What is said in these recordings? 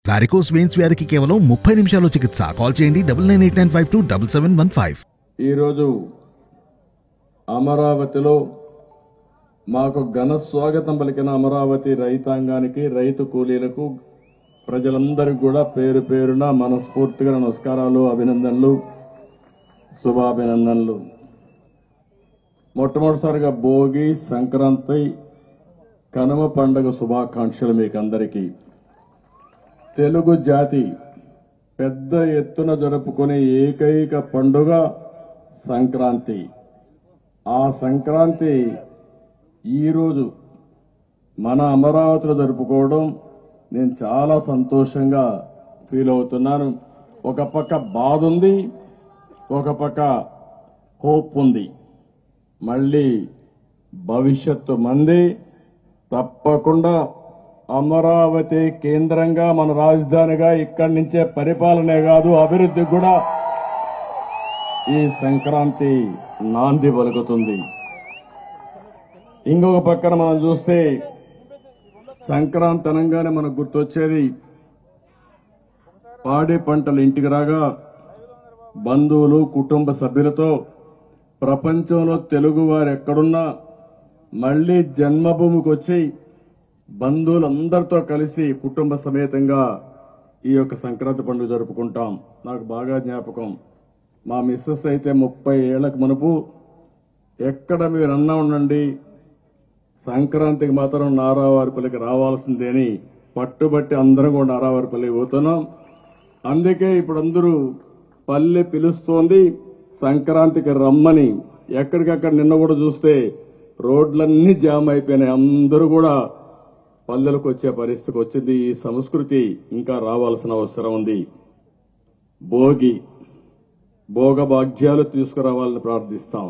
Varicose veins వ్యాధికి కేవలం 30 నిమిషాల్లో చికిత్స. కాల్ చేయండి 9989527715. ఈరోజు అమరావతిలో మాకు ఘన స్వాగతం పలికిన అమరావతి రైతాంగానికి, రైతు కూలీలకు, ప్రజలందరికీ కూడా పేరు పేరున మనస్ఫూర్తిగా నమస్కారాలు, అభినందనలు, శుభాభినందనలు. మొట్టమొదటిసారిగా భోగి, సంక్రాంతి, కనుమ పండుగ శుభాకాంక్షలు మీకందరికీ. తెలుగు జాతి పెద్ద ఎత్తున జరుపుకునే ఏకైక పండుగ సంక్రాంతి. ఆ సంక్రాంతి ఈరోజు మన అమరావతిలో జరుపుకోవడం నేను చాలా సంతోషంగా ఫీల్ అవుతున్నాను. ఒక పక్క బాధ ఉంది, ఒక పక్క హోప్ ఉంది. మళ్ళీ భవిష్యత్తు మంది. తప్పకుండా అమరావతి కేంద్రంగా, మన రాజధానిగా, ఇక్కడి నుంచే పరిపాలనే కాదు అభివృద్ధి కూడా ఈ సంక్రాంతి నాంది పలుకుతుంది. ఇంకొక పక్కన మనం చూస్తే సంక్రాంతి అనగానే మనకు గుర్తొచ్చేది పాడి పంటలు ఇంటికి రాగా బంధువులు, కుటుంబ సభ్యులతో ప్రపంచంలో తెలుగు వారు ఎక్కడున్నా మళ్లీ జన్మభూమికి వచ్చి బంధువులందరితో కలిసి కుటుంబ సమేతంగా ఈ యొక్క సంక్రాంతి పండుగ జరుపుకుంటాం. నాకు బాగా జ్ఞాపకం. మా మిస్సెస్ అయితే 30 ఏళ్లకు మునుపు ఎక్కడ మీరన్నా ఉండండి, సంక్రాంతికి మాత్రం నారావారిపల్లికి రావాల్సిందేని పట్టుబట్టి అందరం కూడా నారావారిపల్లి పోతున్నాం. అందుకే ఇప్పుడు అందరూ పల్లె పిలుస్తోంది సంక్రాంతికి రమ్మని. ఎక్కడికక్కడ నిన్న కూడా చూస్తే రోడ్లన్నీ జామ్ అయిపోయినాయి. అందరూ కూడా పల్లెలకు వచ్చే పరిస్థితికి వచ్చింది. ఈ సంస్కృతి ఇంకా రావాల్సిన అవసరం ఉంది. భోగి, భోగభాగ్యాలు తీసుకురావాలని ప్రార్థిస్తాం.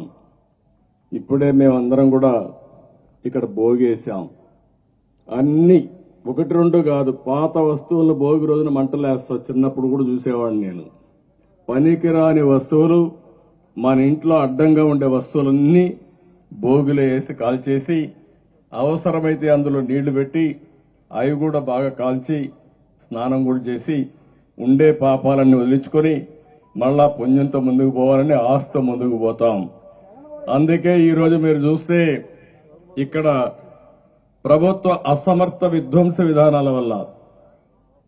ఇప్పుడే మేమందరం కూడా ఇక్కడ భోగేశాం. అన్ని 1-2 కాదు, పాత వస్తువులను భోగి రోజున మంటలేస్తా. చిన్నప్పుడు కూడా చూసేవాడిని నేను. పనికిరాని వస్తువులు, మన ఇంట్లో అడ్డంగా ఉండే వస్తువులన్నీ భోగిలో వేసి కాల్చేసి, అవసరమైతే అందులో నీళ్లు పెట్టి అవి కూడా బాగా కాల్చి స్నానం కూడా చేసి ఉండే పాపాలన్నీ వదిలించుకొని మళ్ళా పుణ్యంతో ముందుకు పోవాలని ఆశతో ముందుకు పోతాం. అందుకే ఈరోజు మీరు చూస్తే ఇక్కడ ప్రభుత్వ అసమర్థ విధ్వంస విధానాల వల్ల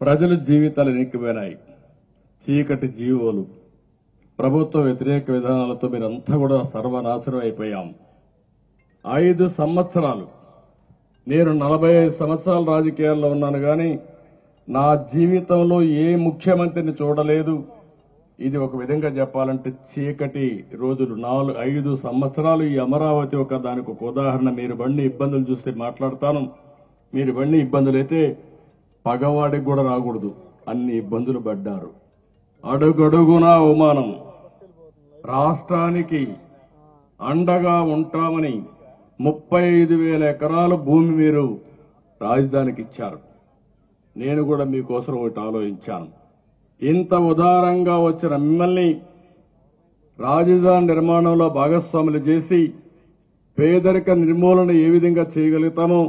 ప్రజల జీవితాలు ఎనిక్కిపోయినాయి. చీకటి జీవోలు, ప్రభుత్వ వ్యతిరేక విధానాలతో మీరంతా కూడా సర్వనాశనం అయిపోయాం. 5 సంవత్సరాలు, నేను 45 సంవత్సరాల రాజకీయాల్లో ఉన్నాను కానీ నా జీవితంలో ఏ ముఖ్యమంత్రిని చూడలేదు. ఇది ఒక విధంగా చెప్పాలంటే చీకటి రోజులు. 5 సంవత్సరాలు ఈ అమరావతి దానికి ఒక ఉదాహరణ. మీరు బండి ఇబ్బందులు చూస్తే మాట్లాడతాను. మీరు బండి ఇబ్బందులైతే పగవాడికి కూడా రాకూడదు, అన్ని ఇబ్బందులు పడ్డారు. అడుగడుగునా అవమానం. రాష్ట్రానికి అండగా ఉంటామని 35,000 ఎకరాల భూమి మీరు రాజధానికి ఇచ్చారు. నేను కూడా మీకోసం ఒకటి ఆలోచించాను. ఇంత ఉదారంగా వచ్చిన మిమ్మల్ని రాజధాని నిర్మాణంలో భాగస్వాములు చేసి పేదరిక నిర్మూలన ఏ విధంగా చేయగలుగుతామో,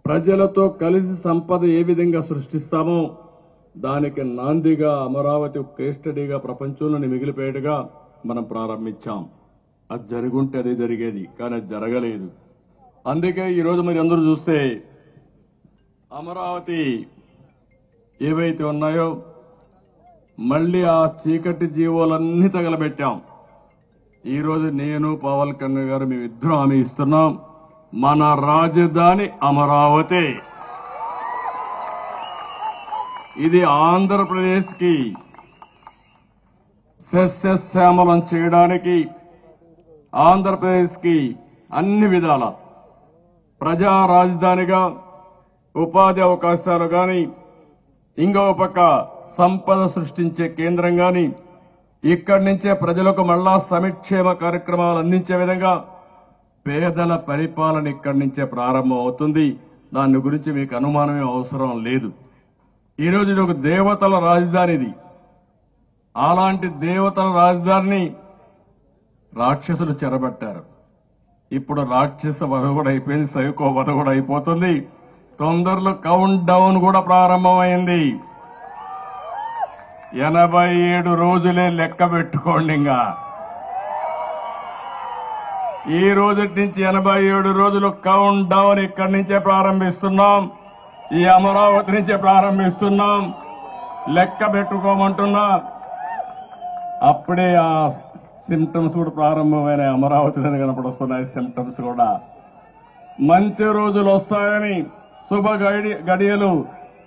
ప్రజలతో కలిసి సంపద ఏ విధంగా సృష్టిస్తామో దానికి నాందిగా అమరావతి కేస్ స్టడీగా ప్రపంచంలోని మిగిలిపోయేట్టుగా మనం ప్రారంభించాం. అది జరుగుంటే అదే జరిగేది, కానీ అది జరగలేదు. అందుకే ఈరోజు మీరు అందరూ చూస్తే అమరావతి ఏవైతే ఉన్నాయో మళ్లీ ఆ చీకటి జీవోలన్నీ తగలబెట్టాం. ఈరోజు నేను, పవన్ కళ్యాణ్ గారు మేమిద్దరం హామీ ఇస్తున్నాం, మన రాజధాని అమరావతి. ఇది ఆంధ్రప్రదేశ్ కి సస్యశ్యామలం చేయడానికి, ఆంధ్రప్రదేశ్ కి అన్ని విధాల ప్రజా రాజధానిగా, ఉపాధి అవకాశాలు గాని, ఇంకో పక్క సంపద సృష్టించే కేంద్రం గాని, ఇక్కడి నుంచే ప్రజలకు మళ్లా సంక్షేమ కార్యక్రమాలు అందించే విధంగా పేదల పరిపాలన ఇక్కడి నుంచే ప్రారంభం అవుతుంది. దాని గురించి మీకు అనుమానమే అవసరం లేదు. ఈరోజు ఇది ఒక దేవతల రాజధానిది. అలాంటి దేవతల రాజధానిని రాక్షసులు చెరబట్టారు. ఇప్పుడు రాక్షస వధ కూడా అయిపోయింది, సైకో వధ కూడా అయిపోతుంది. తొందరలో కౌంట్ డౌన్ కూడా ప్రారంభమైంది. 87 రోజులే లెక్క పెట్టుకోండి. ఇంకా ఈ రోజు నుంచి 87 రోజులు కౌంట్ డౌన్ ఇక్కడి నుంచే ప్రారంభిస్తున్నాం. ఈ అమరావతి నుంచే ప్రారంభిస్తున్నాం. లెక్క పెట్టుకోమంటున్నా. అప్పుడే ఆ సిమ్టమ్స్ కూడా ప్రారంభమైన అమరావతిలోనే కనపడొస్తున్నాయి. సిమ్టమ్స్ కూడా మంచి రోజులు వస్తాయని శుభ గడియలు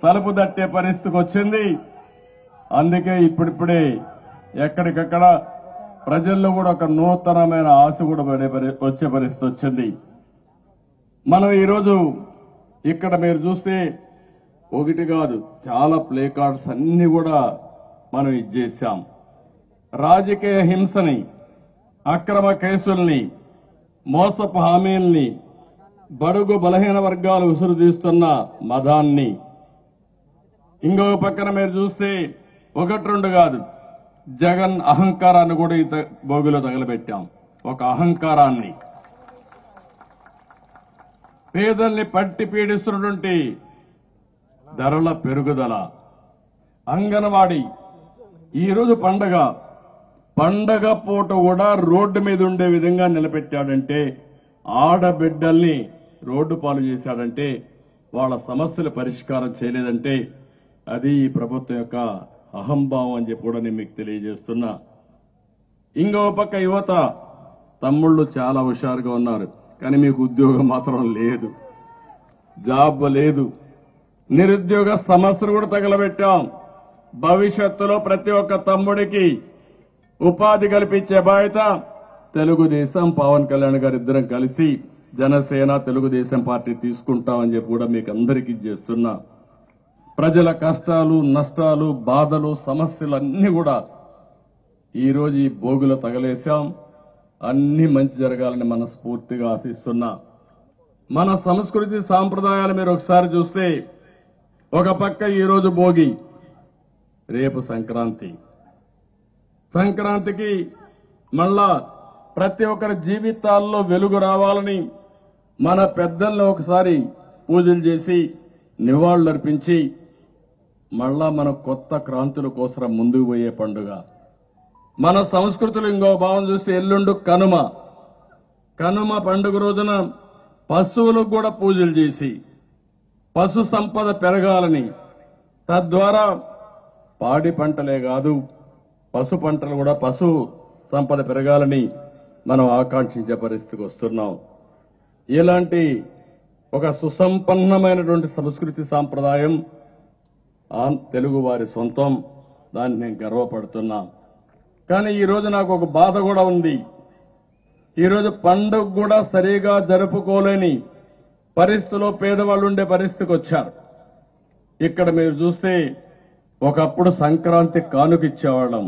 తలుపు తట్టే పరిస్థితికి వచ్చింది. అందుకే ఇప్పుడిప్పుడే ఎక్కడికక్కడ ప్రజల్లో కూడా ఒక నూతనమైన ఆశ కూడా వచ్చే పరిస్థితి వచ్చింది. మనం ఈరోజు ఇక్కడ మీరు చూస్తే ఒకటి కాదు చాలా ప్లే కార్డ్స్ అన్ని కూడా మనం ఇచ్చేసాం. రాజకీయ హింసని, అక్రమ కేసుల్ని, మోసపు హామీల్ని, బడుగు బలహీన వర్గాలు విసురుదీస్తున్న మదాన్ని, ఇంకొక పక్కన మీరు చూస్తే ఒకటి రెండు కాదు జగన్ అహంకారాన్ని కూడా ఈ భోగిలో తగలబెట్టాం. ఒక అహంకారాన్ని, పేదల్ని పట్టి పీడిస్తున్నటువంటి ధరల పెరుగుదల, అంగన్వాడీ ఈరోజు పండగ పూట కూడా రోడ్డు మీద ఉండే విధంగా నిలబెట్టాడంటే, ఆడబిడ్డల్ని రోడ్డు పాలు చేశాడంటే, వాళ్ళ సమస్యల పరిష్కారం చేయలేదంటే అది ఈ ప్రభుత్వం యొక్క అహంభావం అని చెప్పి కూడా నేను మీకు తెలియజేస్తున్నా. ఇంకో పక్క యువత తమ్ముళ్ళు చాలా హుషారుగా ఉన్నారు, కానీ మీకు ఉద్యోగం మాత్రం లేదు, జాబ్ లేదు. నిరుద్యోగ సమస్యలు కూడా తగలబెట్టాం. భవిష్యత్తులో ప్రతి ఒక్క తమ్ముడికి ఉపాధి కల్పించే బాధ్యత తెలుగుదేశం, పవన్ కళ్యాణ్ గారు ఇద్దరం కలిసి జనసేన, తెలుగుదేశం పార్టీ తీసుకుంటామని చెప్పి కూడా మీకు అందరికీ చేస్తున్నా. ప్రజల కష్టాలు, నష్టాలు, బాధలు, సమస్యలు అన్ని కూడా ఈరోజు ఈ భోగులో తగలేశాం. అన్ని మంచి జరగాలని మనస్ఫూర్తిగా ఆశిస్తున్నా. మన సంస్కృతి సాంప్రదాయాలు మీరు ఒకసారి చూస్తే, ఒక పక్క ఈరోజు భోగి, రేపు సంక్రాంతి. సంక్రాంతికి మళ్ళా ప్రతి ఒక్కరి జీవితాల్లో వెలుగు రావాలని మన పెద్దల్లో ఒకసారి పూజలు చేసి నివాళులర్పించి మళ్ళా మన కొత్త క్రాంతుల కోసం ముందుకు పోయే పండుగ. మన సంస్కృతులు ఇంకో భావం చూస్తే ఎల్లుండు కనుమ పండుగ రోజున పశువులకు కూడా పూజలు చేసి పశు సంపద పెరగాలని, తద్వారా పాడి పంటలే కాదు పశు పంటలు కూడా పశు సంపద పెరగాలని మనం ఆకాంక్షించే పరిస్థితికి వస్తున్నాం. ఇలాంటి ఒక సుసంపన్నమైనటువంటి సంస్కృతి సాంప్రదాయం తెలుగు వారి సొంతం. దాన్ని నేను గర్వపడుతున్నా. కానీ ఈరోజు నాకు ఒక బాధ కూడా ఉంది. ఈరోజు పండుగ కూడా సరిగా జరుపుకోలేని పరిస్థితిలో పేదవాళ్ళు ఉండే పరిస్థితికి వచ్చారు. ఇక్కడ మీరు చూస్తే ఒకప్పుడు సంక్రాంతి కానుకిచ్చేవాళ్ళం.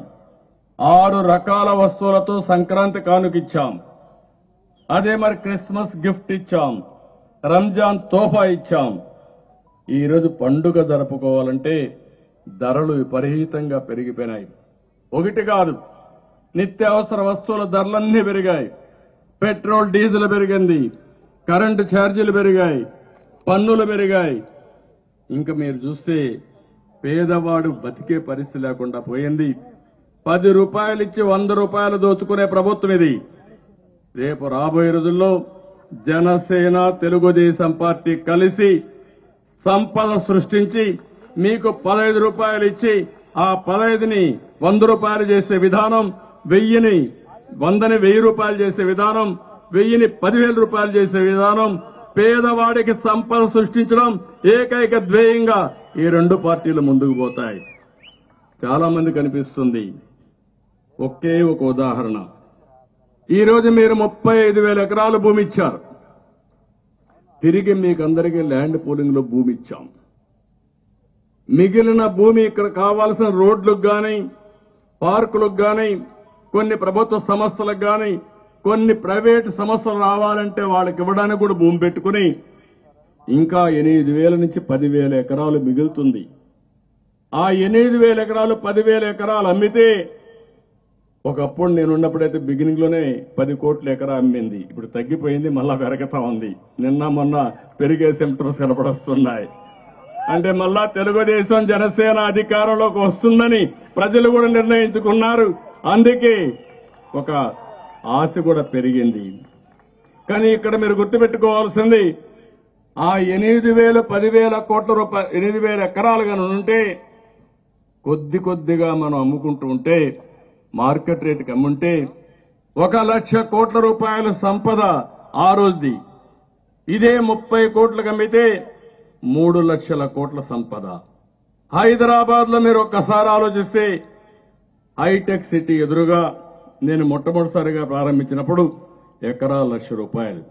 6 రకాల వస్తువులతో సంక్రాంతి కానుకిచ్చాం. అదే మరి క్రిస్మస్ గిఫ్ట్ ఇచ్చాం, రంజాన్ తోఫా ఇచ్చాం. ఈరోజు పండుగ జరుపుకోవాలంటే ధరలు విపరీతంగా పెరిగిపోయినాయి. ఒకటి కాదు, నిత్యావసర వస్తువుల ధరలన్నీ పెరిగాయి. పెట్రోల్, డీజిల్ పెరిగింది, కరెంటు ఛార్జీలు పెరిగాయి, పన్నులు పెరిగాయి. ఇంకా మీరు చూస్తే పేదవాడు బతికే పరిస్థితి లేకుండా పోయింది. 10 రూపాయలు ఇచ్చి 100 రూపాయలు దోచుకునే ప్రభుత్వం ఇది. రేపు రాబోయే రోజుల్లో జనసేన, తెలుగుదేశం పార్టీ కలిసి సంపద సృష్టించి మీకు 15 రూపాయలు ఇచ్చి ఆ 15ని 100 రూపాయలు చేసే విధానం, 1000ని 1000 రూపాయలు చేసే విధానం, 1000ని 10,000 రూపాయలు చేసే విధానం, పేదవాడికి సంపద సృష్టించడం ఏకైక ధ్యేయంగా ఈ 2 పార్టీలు ముందుకు పోతాయి. చాలా మంది కనిపిస్తుంది. ఒకే ఒక ఉదాహరణ, ఈరోజు మీరు 35,000 ఎకరాలు భూమి ఇచ్చారు. తిరిగి మీకందరికీ ల్యాండ్ పూలింగ్ లో భూమి ఇచ్చాం. మిగిలిన భూమి ఇక్కడ కావాల్సిన రోడ్లకు గాని, పార్కులకు గాని, కొన్ని ప్రభుత్వ సంస్థలకు గాని, కొన్ని ప్రైవేటు సంస్థలు రావాలంటే వాళ్ళకి ఇవ్వడానికి కూడా భూమి పెట్టుకుని ఇంకా 8,000 నుంచి 10,000 ఎకరాలు మిగులుతుంది. ఆ 8,000 ఎకరాలు 10,000 ఎకరాలు అమ్మితే, ఒకప్పుడు నేనున్నప్పుడైతే బిగినింగ్ లోనే 10 కోట్ల ఎకరా అమ్మింది. ఇప్పుడు తగ్గిపోయింది, మళ్ళా పెరుగుతా ఉంది. నిన్న మొన్న పెరిగే సిమ్టమ్స్ కనపడొస్తున్నాయి. అంటే మళ్ళా తెలుగుదేశం జనసేన అధికారంలోకి వస్తుందని ప్రజలు కూడా నిర్ణయించుకున్నారు. అందుకే ఒక ఆశ కూడా పెరిగింది. కానీ ఇక్కడ మీరు గుర్తుపెట్టుకోవాల్సింది ఆ 8,000 10,000 కోట్ల రూపాయలు 8,000 ఎకరాలు కానీ ఉంటే కొద్ది కొద్దిగా మనం అమ్ముకుంటూ ఉంటే మార్కెట్ రేటుకి అమ్ముంటే 1,00,000 కోట్ల రూపాయల సంపద ఆ రోజుది. ఇదే 30 కోట్లకు అమ్మితే 3,00,000 కోట్ల సంపద. హైదరాబాద్ లో మీరు ఒక్కసారి ఆలోచిస్తే హైటెక్ సిటీ ఎదురుగా నేను మొట్టమొదటిసారిగా ప్రారంభించినప్పుడు ఎకరా 1,00,000 రూపాయలు.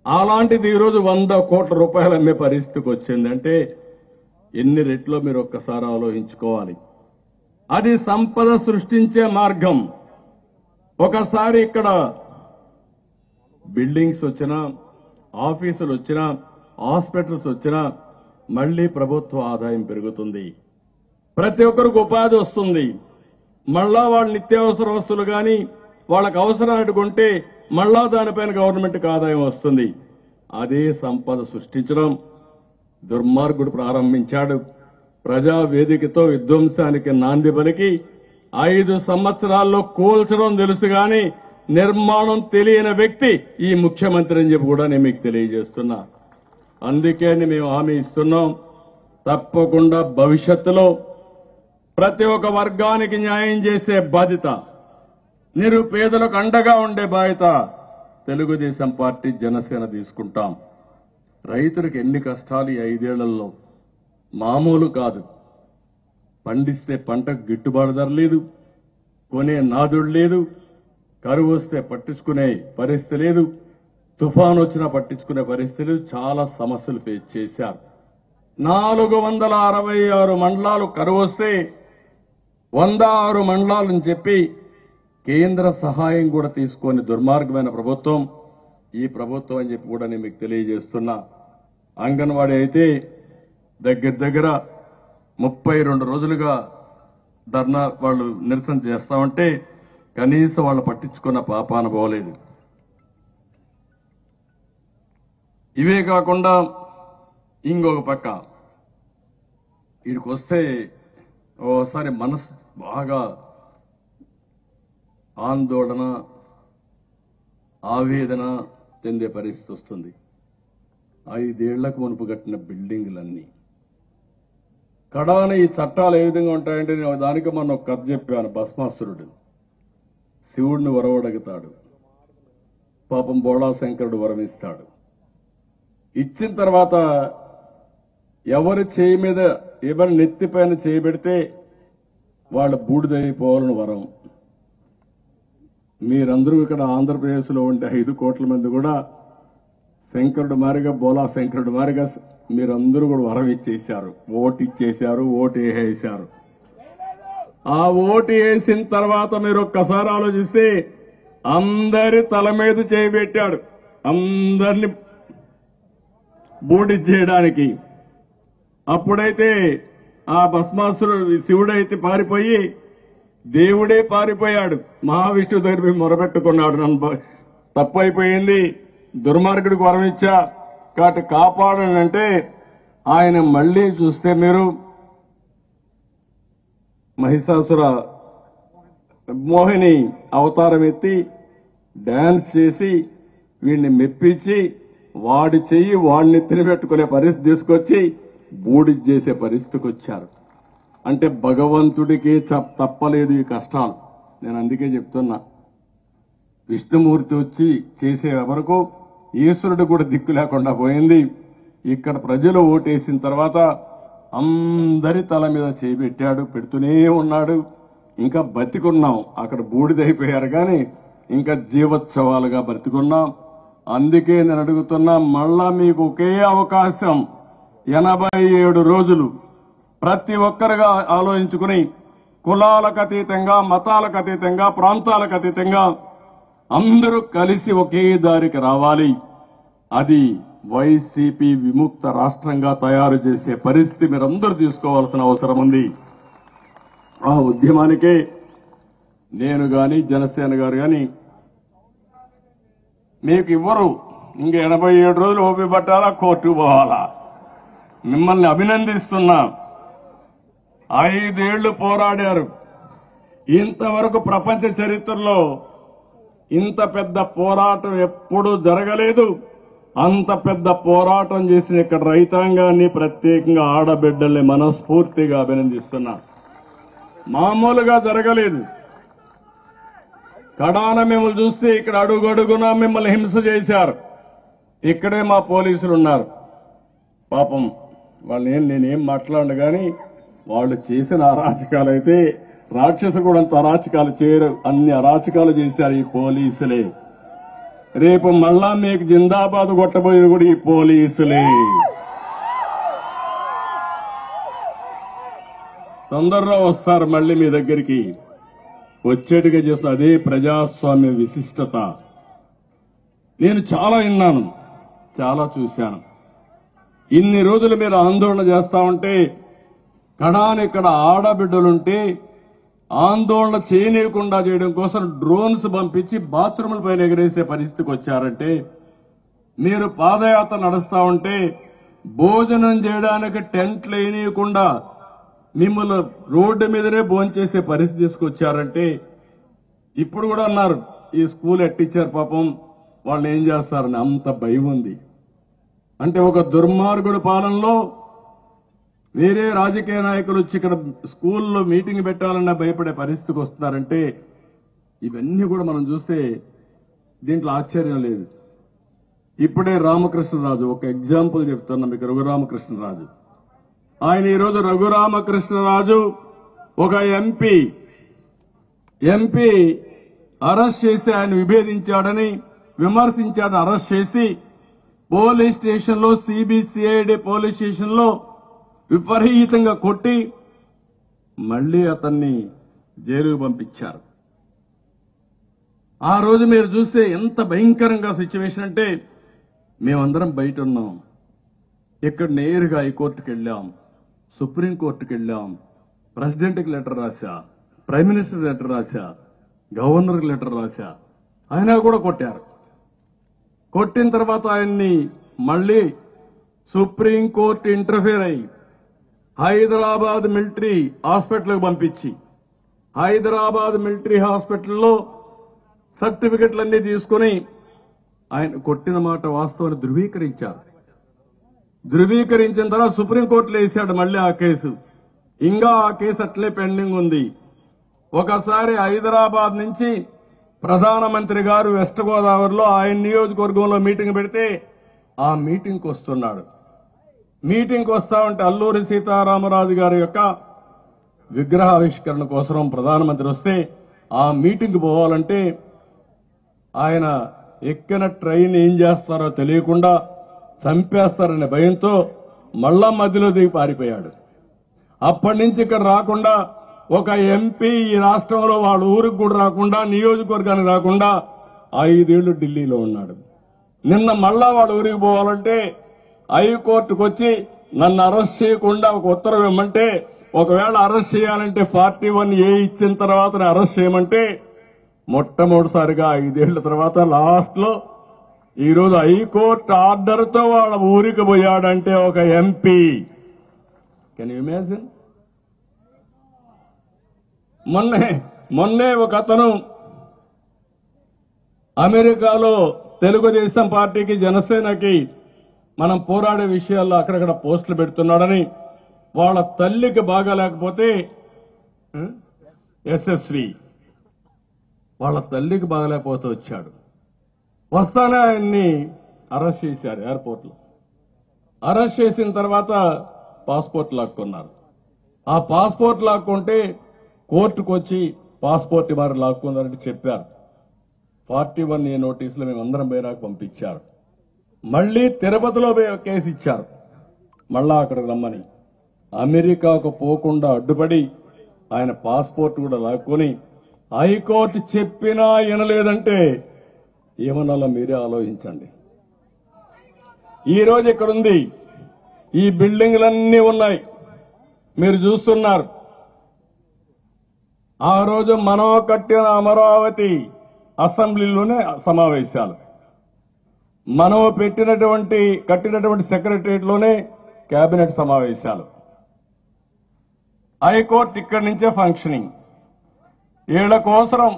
అలాంటిది ఈరోజు 100 కోట్ల రూపాయలు అమ్మే పరిస్థితికి వచ్చిందంటే ఎన్ని రెట్లో మీరు ఒక్కసారి ఆలోచించుకోవాలి. అది సంపద సృష్టించే మార్గం. ఒకసారి ఇక్కడ బిల్డింగ్స్ వచ్చినా, ఆఫీసులు వచ్చినా, హాస్పిటల్స్ వచ్చినా మళ్లీ ప్రభుత్వ ఆదాయం పెరుగుతుంది. ప్రతి ఒక్కరికి ఉపాధి వస్తుంది. మళ్ళా వాళ్ళ నిత్యావసర వస్తువులు కానీ వాళ్ళకి అవసరాన్ని కొంటే మళ్ళా దానిపైన గవర్నమెంట్కి ఆదాయం వస్తుంది. అదే సంపద సృష్టించడం దుర్మార్గుడు ప్రారంభించాడు. ప్రజా వేదికతో విధ్వంసానికి నాంది పలికి 5 సంవత్సరాల్లో కూల్చడం తెలుసు గాని నిర్మాణం తెలియని వ్యక్తి ఈ ముఖ్యమంత్రి అని చెప్పి కూడా నేను మీకు తెలియజేస్తున్నా. అందుకే మేము హామీ ఇస్తున్నాం, తప్పకుండా భవిష్యత్తులో ప్రతి ఒక్క వర్గానికి న్యాయం చేసే బాధ్యత, నిరుపేదలకు అండగా ఉండే బాధ్యత తెలుగుదేశం పార్టీ జనసేన తీసుకుంటాం. రైతులకు ఎన్ని కష్టాలు ఈ 5 ఏళ్లలో మామూలు కాదు. పండిస్తే పంటకు గిట్టుబాటు ధర లేదు, కొనే నాదుడు లేదు, కరువు వస్తే పట్టించుకునే పరిస్థితి లేదు, తుఫాను వచ్చినా పట్టించుకునే పరిస్థితి లేదు. చాలా సమస్యలు ఫేస్ చేశారు. 466 మండలాలు కరువు వస్తే 106 మండలాలని చెప్పి కేంద్ర సహాయం కూడా తీసుకొని దుర్మార్గమైన ప్రభుత్వం ఈ ప్రభుత్వం అని చెప్పి కూడా నేను మీకు తెలియజేస్తున్నా. అంగన్వాడీ అయితే దగ్గర 32 రోజులుగా ధర్నా వాళ్ళు నిరసన చేస్తామంటే కనీసం వాళ్ళు పట్టించుకున్న పాపాన పోలేదు. ఇవే కాకుండా ఇంకొక పక్క వీడికి వస్తే ఓసారి మనసు బాగా ఆందోళన, ఆవేదన చెందే పరిస్థితి వస్తుంది. 5 ఏళ్లకు మునుపు కట్టిన బిల్డింగులన్నీ కడాన ఈ చట్టాలు ఏ విధంగా ఉంటాయంటే నేను దానికి మొన్న ఒక కథ చెప్పాను. భస్మాసురుడు శివుడిని వరవడగుతాడు, పాపం బోళా శంకరుడు వరమిస్తాడు. ఇచ్చిన తర్వాత ఎవరి చేయి మీద ఎవరి నెత్తిపైన చేయబెడితే వాళ్ళ బూడిదైపోవాలని వరం. మీరందరూ ఇక్కడ ఆంధ్రప్రదేశ్లో ఉండే 5 కోట్ల మంది కూడా శంకరుడు మారిగా, బోలా శంకరుడు మారిగా మీరందరూ కూడా వరం ఇచ్చేశారు, ఓటు ఇచ్చేశారు, ఓటు వేసేశారు. ఆ ఓటు వేసిన తర్వాత మీరు ఒక్కసారి ఆలోచిస్తే అందరి తల మీద చేయబెట్టాడు, అందరిని బూడి చేయడానికి. అప్పుడైతే ఆ భస్మాసురుడు శివుడైతే పారిపోయి దేవుడే పారిపోయాడు, మహావిష్ణువు దగ్గర పోయి మొరపెట్టుకున్నాడు. నన్ను తప్పు అయిపోయింది, దుర్మార్గుడికి వరం ఇచ్చా కాబట్టి కాపాడనంటే ఆయన మళ్లీ చూస్తే మీరు మహిషాసుర మోహిని అవతారం ఎత్తి డాన్స్ చేసి వీడిని మెప్పించి వాడి చెయ్యి వాడిని తినిపెట్టుకునే పరిస్థితి తీసుకొచ్చి బూడి చేసే పరిస్థితికి వచ్చారు. అంటే భగవంతుడికి తప్పలేదు ఈ కష్టాలు. నేను అందుకే చెప్తున్నా, విష్ణుమూర్తి వచ్చి చేసే వరకు ఈశ్వరుడు కూడా దిక్కు లేకుండా పోయింది. ఇక్కడ ప్రజలు ఓటేసిన తర్వాత అందరి తల మీద చేయబెట్టాడు, పెడుతూనే ఉన్నాడు. ఇంకా బతికున్నాం, అక్కడ బూడిదైపోయారు కానీ ఇంకా జీవోత్సవాలుగా బతికున్నాం. అందుకే నేను అడుగుతున్నా, మళ్ళా మీకు ఒకే అవకాశం 87 రోజులు ప్రతి ఒక్కరుగా ఆలోచించుకుని కులాలకు అతీతంగా, మతాలకు అతీతంగా, ప్రాంతాలకు అతీతంగా అందరూ కలిసి ఒకే దారికి రావాలి. అది వైసీపీ విముక్త రాష్ట్రంగా తయారు చేసే పరిస్థితి మీరందరూ తీసుకోవాల్సిన అవసరం ఉంది. ఆ ఉద్యమానికే నేను గాని జనసేన గారు గాని మీకు ఇవ్వరు. ఇంక 87 రోజులు ఓపి పట్టాలా, కోర్టు పోవాలా. మిమ్మల్ని అభినందిస్తున్నా. 5 ఏళ్లు పోరాడారు. ఇంతవరకు ప్రపంచ చరిత్రలో ఇంత పెద్ద పోరాటం ఎప్పుడూ జరగలేదు. అంత పెద్ద పోరాటం చేసిన ఇక్కడ రైతాంగాన్ని, ప్రత్యేకంగా ఆడబిడ్డల్ని మనస్ఫూర్తిగా అభినందిస్తున్నా. మామూలుగా జరగలేదు. కడాన మిమ్మల్ని చూస్తే ఇక్కడ అడుగడుగునా మిమ్మల్ని హింస చేశారు. ఇక్కడే మా పోలీసులు ఉన్నారు. పాపం వాళ్ళని నేనేం మాట్లాడను కానీ వాళ్ళు చేసిన అరాచకాలైతే రాక్షసు కూడా అంత అరాచకాలు చేయరు. అన్ని అరాచకాలు చేశారు ఈ పోలీసులే. రేపు మళ్ళా మీకు జిందాబాద్ కొట్టబోయేది కూడా ఈ పోలీసులే. తొందరలో వస్తారు మళ్ళీ మీ దగ్గరికి. వచ్చేట్టుగా చేసిన అదే ప్రజాస్వామ్య విశిష్టత. నేను చాలా విన్నాను, చాలా చూశాను. ఇన్ని రోజులు మీరు ఆందోళన చేస్తా ఉంటే కడానిక్కడ ఆడబిడ్డలుంటే ఆందోళన చేయనీయకుండా చేయడం కోసం డ్రోన్స్ పంపించి బాత్రూముల పైన ఎగరేసే పరిస్థితికి వచ్చారంటే, మీరు పాదయాత్ర నడుస్తా ఉంటే భోజనం చేయడానికి టెంట్లు వేయనీయకుండా మిమ్మల్ని రోడ్డు మీదనే భోంచేసే పరిస్థితి తీసుకొచ్చారంటే, ఇప్పుడు కూడా అన్నారు ఈ స్కూల్ ఎట్టిచ్చారు పాపం వాళ్ళు ఏం చేస్తారని. అంత భయం ఉంది. అంటే ఒక దుర్మార్గుడి పాలనలో వేరే రాజకీయ నాయకులు వచ్చి ఇక్కడ స్కూల్లో మీటింగ్ పెట్టాలన్నా భయపడే పరిస్థితికి వస్తున్నారంటే, ఇవన్నీ కూడా మనం చూస్తే దీంట్లో ఆశ్చర్యం లేదు. ఇప్పుడే రామకృష్ణరాజు ఒక ఎగ్జాంపుల్ చెప్తున్నా మీకు. రఘురామకృష్ణరాజు ఆయన ఈరోజు రఘురామకృష్ణరాజు ఒక ఎంపీ అరెస్ట్ చేసి ఆయన విభేదించాడని విమర్శించాడని అరెస్ట్ చేసి పోలీస్ స్టేషన్లో సిబిసిఐడి పోలీస్ స్టేషన్లో విపరీతంగా కొట్టి మళ్లీ అతన్ని జైలుకు పంపించారు. ఆ రోజు మీరు చూస్తే ఎంత భయంకరంగా సిచ్యువేషన్ అంటే, మేమందరం బయట ఉన్నాం. ఇక్కడ నేరుగా హైకోర్టుకు వెళ్ళాం, సుప్రీంకోర్టుకు వెళ్ళాం, ప్రెసిడెంట్కి లెటర్ రాశా, ప్రైమ్ మినిస్టర్ లెటర్ రాశా, గవర్నర్కి లెటర్ రాశా. అయినా కూడా కొట్టారు. కొట్టిన తర్వాత ఆయన్ని మళ్లీ సుప్రీంకోర్టు ఇంటర్ఫియర్ అయ్యి హైదరాబాద్ మిలిటరీ హాస్పిటల్కి పంపించి హైదరాబాద్ మిలిటరీ హాస్పిటల్లో సర్టిఫికెట్లన్నీ తీసుకుని ఆయన కొట్టిన మాట వాస్తవాన్ని ధృవీకరించారు. ధృవీకరించిన తర్వాత సుప్రీంకోర్టులో వేశాడు మళ్లీ ఆ కేసు. ఇంకా ఆ కేసు అట్లే పెండింగ్ ఉంది. ఒకసారి హైదరాబాద్ నుంచి ప్రధానమంత్రి గారు వెస్ట్ గోదావరిలో ఆయన నియోజకవర్గంలో మీటింగ్ పెడితే ఆ మీటింగ్కి వస్తున్నాడు. మీటింగ్కి వస్తా ఉంటే అల్లూరి సీతారామరాజు గారి యొక్క విగ్రహావిష్కరణ కోసం ప్రధానమంత్రి వస్తే ఆ మీటింగ్కి పోవాలంటే ఆయన ఎక్కిన ట్రైన్ ఏం చేస్తారో తెలియకుండా చంపేస్తారనే భయంతో మళ్ళా మధ్యలో దిగి పారిపోయాడు. అప్పటి నుంచి ఇక్కడ రాకుండా ఒక ఎంపీ ఈ రాష్ట్రంలో వాళ్ళ ఊరికి కూడా రాకుండా, నియోజకవర్గానికి రాకుండా 5 ఏళ్లు ఢిల్లీలో ఉన్నాడు. నిన్న మళ్ళా వాళ్ళ ఊరికి పోవాలంటే హైకోర్టుకు వచ్చి నన్ను అరెస్ట్ చేయకుండా ఒక ఉత్తర్వు ఇవ్వమంటే, ఒకవేళ అరెస్ట్ చేయాలంటే 41A ఇచ్చిన తర్వాత అరెస్ట్ చేయమంటే మొట్టమొదటిసారిగా 5 ఏళ్ల తర్వాత లాస్ట్ లో ఈరోజు హైకోర్టు ఆర్డర్తో వాళ్ళ ఊరికి పోయాడంటే ఒక ఎంపీ. Can you imagine? మొన్నే ఒక అతను అమెరికాలో తెలుగుదేశం పార్టీకి జనసేనకి మనం పోరాడే విషయాల్లో అక్కడక్కడ పోస్టులు పెడుతున్నాడని వాళ్ళ తల్లికి బాగాలేకపోతే యశస్వి వాళ్ళ తల్లికి బాగాలేకపోతే వచ్చాడు. వస్తానే ఆయన్ని అరెస్ట్ చేశారు ఎయిర్పోర్ట్లో. అరెస్ట్ చేసిన తర్వాత పాస్పోర్ట్ లాక్కున్నారు. ఆ పాస్పోర్ట్ లాక్కుంటే కోర్టుకు వచ్చి పాస్పోర్ట్ వారు లాక్కున్నారని చెప్పారు. 41A నోటీసులు మేమందరం పోయినాక పంపించారు. మళ్లీ తిరుపతిలో కేసు ఇచ్చారు. మళ్ళా అక్కడికి రమ్మని అమెరికాకు పోకుండా అడ్డుపడి ఆయన పాస్పోర్ట్ కూడా లాక్కొని హైకోర్టు చెప్పినా వినలేదంటే ఏమన్నా మీరే ఆలోచించండి. ఈ రోజు ఇక్కడుంది, ఈ బిల్డింగ్లన్నీ ఉన్నాయి, మీరు చూస్తున్నారు. ఆ రోజు మనం కట్టిన అమరావతి అసెంబ్లీలోనే సమావేశాలు, మనం కట్టినటువంటి సెక్రటరియట్ లోనే కేబినెట్ సమావేశాలు. హైకోర్టు ఇక్కడి నుంచే ఫంక్షనింగ్. వీళ్ళ కోసరం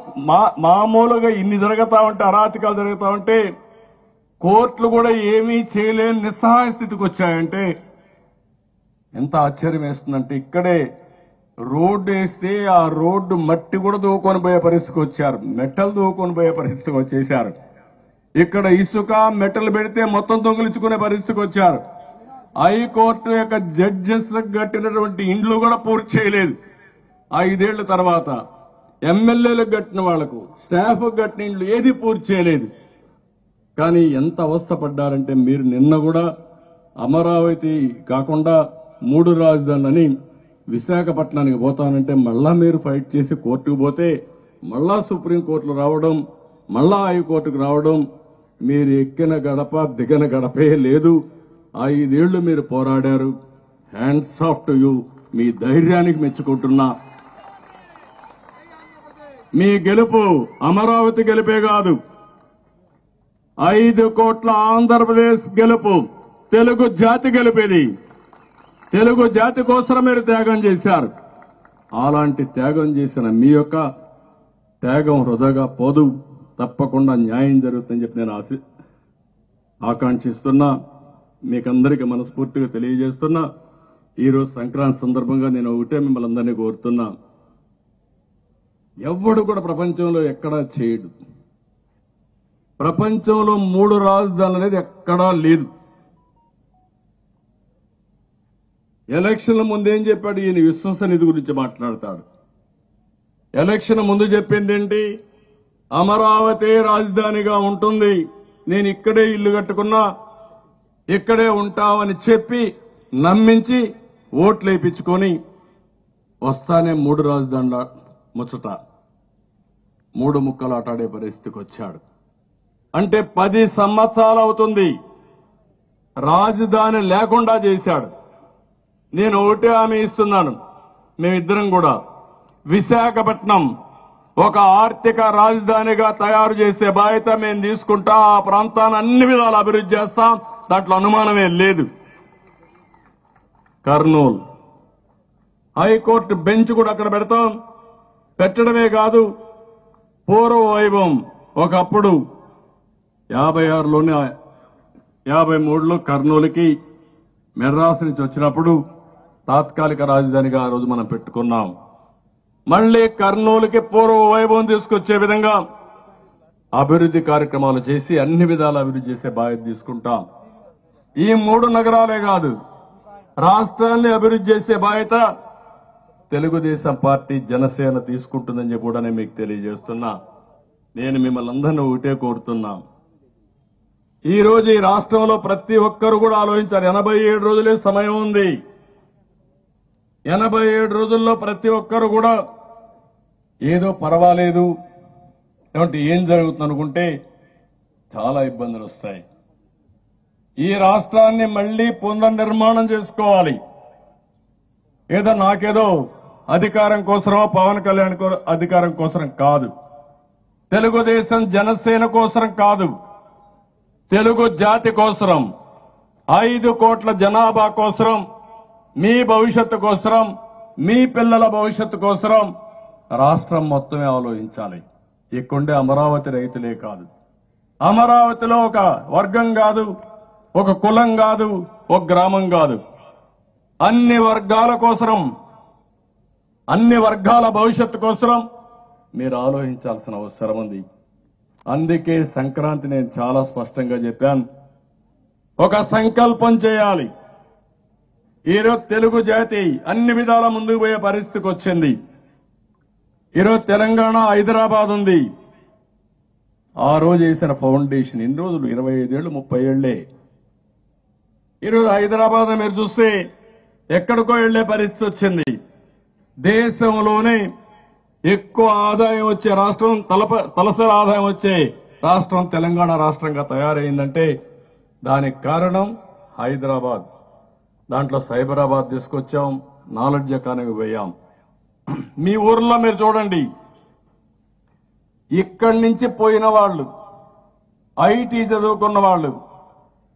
మామూలుగా ఇన్ని జరుగుతా ఉంటే, అరాచకాలు జరుగుతా ఉంటే కోర్టులు కూడా ఏమీ చేయలేని నిస్సహాయ స్థితికి వచ్చాయంటే ఎంత ఆశ్చర్యం వేస్తుందంటే, ఇక్కడే రోడ్డు వేస్తే ఆ రోడ్డు మట్టి కూడా దూకొని పోయే పరిస్థితికి వచ్చారు, మెట్టలు దూకొని పోయే పరిస్థితికి వచ్చేశారు. ఇక్కడ ఇసుక మెట్టలు పెడితే మొత్తం దొంగిలించుకునే పరిస్థితికి వచ్చారు. హైకోర్టు యొక్క జడ్జెస్ కట్టినటువంటి ఇండ్లు కూడా పూర్తి చేయలేదు 5 ఏళ్ల తర్వాత. ఎమ్మెల్యేలకు కట్టిన వాళ్లకు, స్టాఫ్ కట్టిన ఇండ్లు ఏది పూర్తి చేయలేదు. కానీ ఎంత అవస్థపడ్డారంటే, మీరు నిన్న కూడా అమరావతి కాకుండా 3 రాజధానులని విశాఖపట్నానికి పోతానంటే మళ్ళా మీరు ఫైట్ చేసి కోర్టుకు పోతే మళ్ళా సుప్రీంకోర్టులో రావడం, మళ్ళా హైకోర్టుకు రావడం, మీరు ఎక్కిన గడప దిగన గడపే లేదు. 5 ఏళ్లు మీరు పోరాడారు. Hands off to you. మీ ధైర్యానికి మెచ్చుకుంటున్నా. మీ గెలుపు అమరావతి గెలుపే కాదు, 5 కోట్ల ఆంధ్రప్రదేశ్ గెలుపు, తెలుగు జాతి గెలిపేది. తెలుగు జాతి కోసం మీరు త్యాగం చేశారు. అలాంటి త్యాగం చేసిన మీ యొక్క త్యాగం వృధాగా పోదు. తప్పకుండా న్యాయం జరుగుతుందని చెప్పి నేను ఆకాంక్షిస్తున్నా. మీకందరికీ మనస్ఫూర్తిగా తెలియజేస్తున్నా. ఈరోజు సంక్రాంతి సందర్భంగా నేను ఒకటే మిమ్మల్ని అందరినీ కోరుతున్నా, ఎవ్వడు కూడా ప్రపంచంలో ఎక్కడా చేయడు. ప్రపంచంలో 3 రాజధానులు అనేది ఎక్కడా లేదు. ఎలక్షన్ల ముందేం చెప్పాడు ఈయన? విశ్వసనీయత గురించి మాట్లాడతాడు. ఎలక్షన్ ముందు చెప్పింది ఏంటి? అమరావతి రాజధానిగా ఉంటుంది, నేను ఇక్కడే ఇల్లు కట్టుకున్నా, ఇక్కడే ఉంటామని చెప్పి నమ్మించి ఓట్లు వేయించుకొని వస్తానే 3 రాజధానుల ముచ్చట 3 ముక్కలు ఆటాడే పరిస్థితికి వచ్చాడు. అంటే 10 సంవత్సరాలు అవుతుంది. రాజధాని లేకుండా చేశాడు. నేను ఒకటే హామీ ఇస్తున్నాను, మేమిద్దరం కూడా విశాఖపట్నం ఒక ఆర్థిక రాజధానిగా తయారు చేసే బాధ్యత మేము తీసుకుంటా. ఆ ప్రాంతాన్ని అన్ని విధాలు అభివృద్ధి చేస్తాం, దాంట్లో అనుమానమే లేదు. కర్నూలు హైకోర్టు బెంచ్ కూడా అక్కడ పెడతాం. పెట్టడమే కాదు, పూర్వ వైభవం ఒకప్పుడు 56లోనే 53లో కర్నూలుకి మెడ్రాస్ నుంచి వచ్చినప్పుడు తాత్కాలిక రాజధానిగా ఆ రోజు మనం పెట్టుకున్నాం. మళ్లీ కర్నూలుకి పూర్వ వైభవం తీసుకొచ్చే విధంగా అభివృద్ధి కార్యక్రమాలు చేసి అన్ని విధాలు అభివృద్ధి చేసే బాధ్యత తీసుకుంటాం. ఈ 3 నగరాలే కాదు, రాష్ట్రాన్ని అభివృద్ధి చేసే బాధ్యత తెలుగుదేశం పార్టీ, జనసేన తీసుకుంటుందని చెప్పి కూడా నేను మీకు తెలియజేస్తున్నా. నేను మిమ్మల్ని అందరినీ ఒకటే కోరుతున్నా, ఈ రోజు ఈ రాష్ట్రంలో ప్రతి ఒక్కరు కూడా ఆలోచించారు. 87 రోజులే సమయం ఉంది. 87 రోజుల్లో ప్రతి ఒక్కరు కూడా ఏదో పర్వాలేదు, ఏమంటే ఏం జరుగుతుంది అనుకుంటే చాలా ఇబ్బందులు వస్తాయి. ఈ రాష్ట్రాన్ని మళ్లీ పునర్నిర్మాణం చేసుకోవాలి. ఏదో నాకేదో అధికారం కోసమో పవన్ కళ్యాణ్ అధికారం కోసం కాదు, తెలుగుదేశం జనసేన కోసం కాదు, తెలుగు జాతి కోసం, 5 కోట్ల జనాభా కోసం, మీ భవిష్యత్తు కోసం, మీ పిల్లల భవిష్యత్తు కోసం రాష్ట్రం మొత్తమే ఆలోచించాలి. ఇక్కడే అమరావతి రైతులే కాదు, అమరావతిలో ఒక వర్గం కాదు, ఒక కులం కాదు, ఒక గ్రామం కాదు, అన్ని వర్గాల కోసం, అన్ని వర్గాల భవిష్యత్తు కోసం మీరు ఆలోచించాల్సిన అవసరం ఉంది. అందుకే సంక్రాంతి నేను చాలా స్పష్టంగా చెప్పాను, ఒక సంకల్పం చేయాలి. ఈరోజు తెలుగు జాతి అన్ని విధాల ముందుకు పోయే పరిస్థితికి వచ్చింది. ఈరోజు తెలంగాణ, హైదరాబాద్ ఉంది. ఆ రోజు వేసిన ఫౌండేషన్ ఇన్ని రోజులు 25 ఏళ్లు 30 ఏళ్లే. ఈరోజు హైదరాబాద్ మీరు చూస్తే ఎక్కడికో వెళ్లే పరిస్థితి వచ్చింది. దేశంలోనే ఎక్కువ ఆదాయం వచ్చే రాష్ట్రం, తలసరి ఆదాయం వచ్చే రాష్ట్రం తెలంగాణ రాష్ట్రంగా తయారైందంటే దానికి కారణం హైదరాబాద్. దాంట్లో సైబరాబాద్ తీసుకొచ్చాం, నాలెడ్జ్ ఎకానమీ పోయాం. మీ ఊర్లో మీరు చూడండి, ఇక్కడి నుంచి పోయిన వాళ్ళు, ఐటీ చదువుకున్న వాళ్ళు,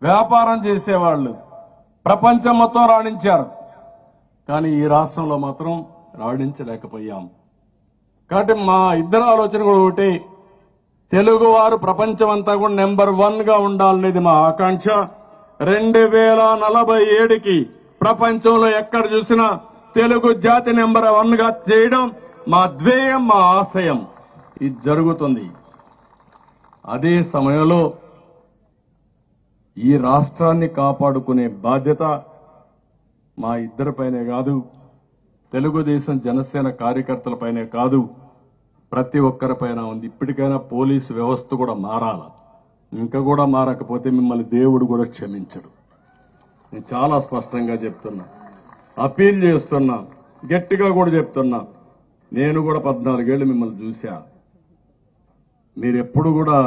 వ్యాపారం చేసేవాళ్ళు, ప్రపంచం మొత్తం రాణించారు. కానీ ఈ రాష్ట్రంలో మాత్రం రాణించలేకపోయాం. కాబట్టి మా ఇద్దరు ఆలోచన కూడా ఒకటి, తెలుగువారు ప్రపంచం అంతా కూడా నెంబర్ 1 గా ఉండాలనేది మా ఆకాంక్ష. 2047కి ప్రపంచంలో ఎక్కడ చూసినా తెలుగు జాతి నెంబర్ 1 గా చేయడం మా ధ్యేయం, మా ఆశయం. ఇది జరుగుతుంది. అదే సమయంలో ఈ రాష్ట్రాన్ని కాపాడుకునే బాధ్యత మా ఇద్దరిపైనే కాదు, తెలుగుదేశం జనసేన కార్యకర్తలపైనే కాదు, ప్రతి ఒక్కరిపైన ఉంది. ఇప్పటికైనా పోలీసు వ్యవస్థ కూడా మారాల. ఇంకా కూడా మారకపోతే మిమ్మల్ని దేవుడు కూడా క్షమించడు. నేను చాలా స్పష్టంగా చెప్తున్నా, అపీల్ చేస్తున్నా, గట్టిగా కూడా చెప్తున్నా. నేను కూడా 14 ఏళ్లు మిమ్మల్ని చూశా. మీరెప్పుడు కూడా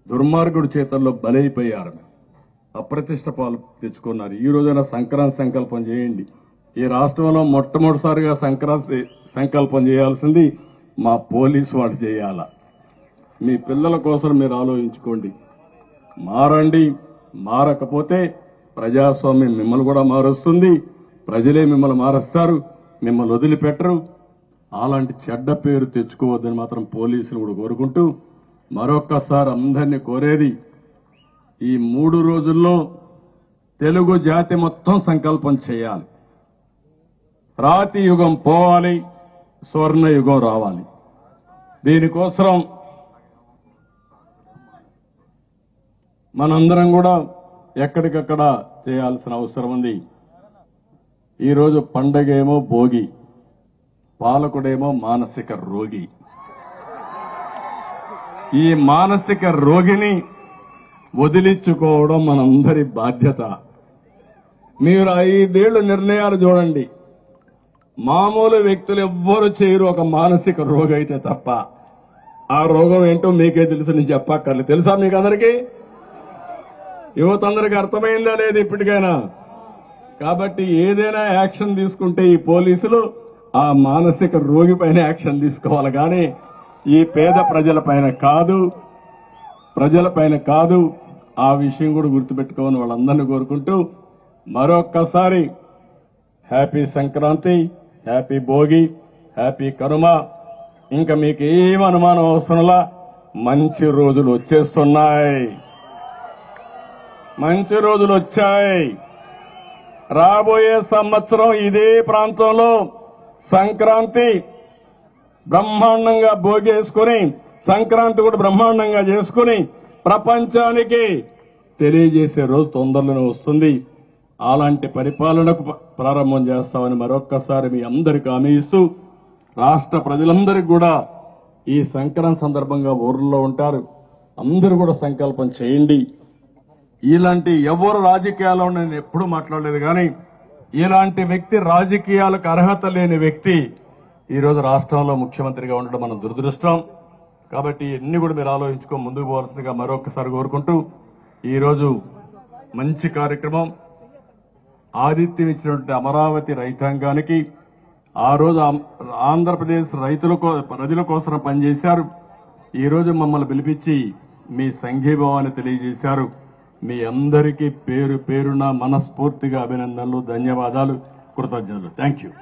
దుర్మార్గుడి చేతుల్లో బలైపోయారు, అప్రతిష్ట పాలు తెచ్చుకున్నారు. ఈ రోజైనా సంక్రాంతి సంకల్పం చేయండి. ఈ రాష్ట్రంలో మొట్టమొదటిసారిగా సంక్రాంతి సంకల్పం చేయాల్సింది మా పోలీసు వాళ్ళు చేయాల. మీ పిల్లల కోసం మీరు ఆలోచించుకోండి. మారండి. మారకపోతే ప్రజాస్వామ్యం మిమ్మల్ని కూడా మారుస్తుంది, ప్రజలే మిమ్మల్ని మారుస్తారు, మిమ్మల్ని వదిలిపెట్టరు. అలాంటి చెడ్డ పేరు తెచ్చుకోవద్దని మాత్రం పోలీసులు కూడా కోరుకుంటూ, మరొక్కసారి అందరినీ కోరేది, ఈ 3 రోజుల్లో తెలుగు జాతి మొత్తం సంకల్పం చేయాలి. రాతి యుగం పోవాలి, స్వర్ణ యుగం రావాలి. దీనికోసం మనందరం కూడా ఎక్కడికక్కడ చేయాల్సిన అవసరం ఉంది. ఈరోజు పండగేమో భోగి, పాలకుడేమో మానసిక రోగి. ఈ మానసిక రోగిని వదిలించుకోవడం మనందరి బాధ్యత. మీరు 5 ఏళ్లు నిర్ణయాలు చూడండి, మామూలు వ్యక్తులు ఎవ్వరు చేయరు ఒక మానసిక రోగి అయితే తప్ప. ఆ రోగం ఏంటో మీకే తెలుసు, నేను చెప్పక్కర్లేదు. తెలుసా మీకు అందరికీ? యువత అందరికీ అర్థమైందా లేదు ఇప్పటికైనా? కాబట్టి ఏదైనా యాక్షన్ తీసుకుంటే ఈ పోలీసులు ఆ మానసిక రోగి పైన యాక్షన్ తీసుకోవాలి, కానీ ఈ పేద ప్రజలపైన కాదు. ఆ విషయం కూడా గుర్తుపెట్టుకోవాలని వాళ్ళందరినీ కోరుకుంటూ, మరొక్కసారి happy Sankranti, happy Bhogi, happy Kanuma. ఇంకా మీకు ఏం అనుమానం అవసరంలా, మంచి రోజులు వచ్చేస్తున్నాయి. మంచి రోజులు వచ్చాయి. రాబోయే సంవత్సరం ఇదే ప్రాంతంలో సంక్రాంతి బ్రహ్మాండంగా భోగేసుకుని, సంక్రాంతి కూడా బ్రహ్మాండంగా చేసుకుని ప్రపంచానికి తెలియజేసే రోజు తొందరలోనే వస్తుంది. అలాంటి పరిపాలనకు ప్రారంభం చేస్తామని మరొక్కసారి మీ అందరికీ హామీ ఇస్తూ, రాష్ట్ర ప్రజలందరికీ కూడా ఈ సంక్రాంతి సందర్భంగా ఊర్లో ఉంటారు, అందరూ కూడా సంకల్పం చేయండి. ఇలాంటి ఎవరు రాజకీయాల్లో నేను ఎప్పుడూ మాట్లాడలేదు, కానీ ఇలాంటి వ్యక్తి, రాజకీయాలకు అర్హత లేని వ్యక్తి ఈరోజు రాష్ట్రంలో ముఖ్యమంత్రిగా ఉండడం మన దురదృష్టం. కాబట్టి ఇన్ని కూడా మీరు ఆలోచించుకో ముందుకు పోవాల్సిందిగా మరొకసారి కోరుకుంటూ, ఈరోజు మంచి కార్యక్రమం, ఆతిథ్యం ఇచ్చినటువంటి అమరావతి రైతాంగానికి, ఆ రోజు ఆంధ్రప్రదేశ్ ప్రజల కోసం పనిచేశారు. ఈ రోజు మమ్మల్ని పిలిపించి మీ సంఘీభావాన్ని తెలియజేశారు. మీ అందరికీ పేరు పేరున మనస్ఫూర్తిగా అభినందనలు, ధన్యవాదాలు, కృతజ్ఞతలు. Thank you.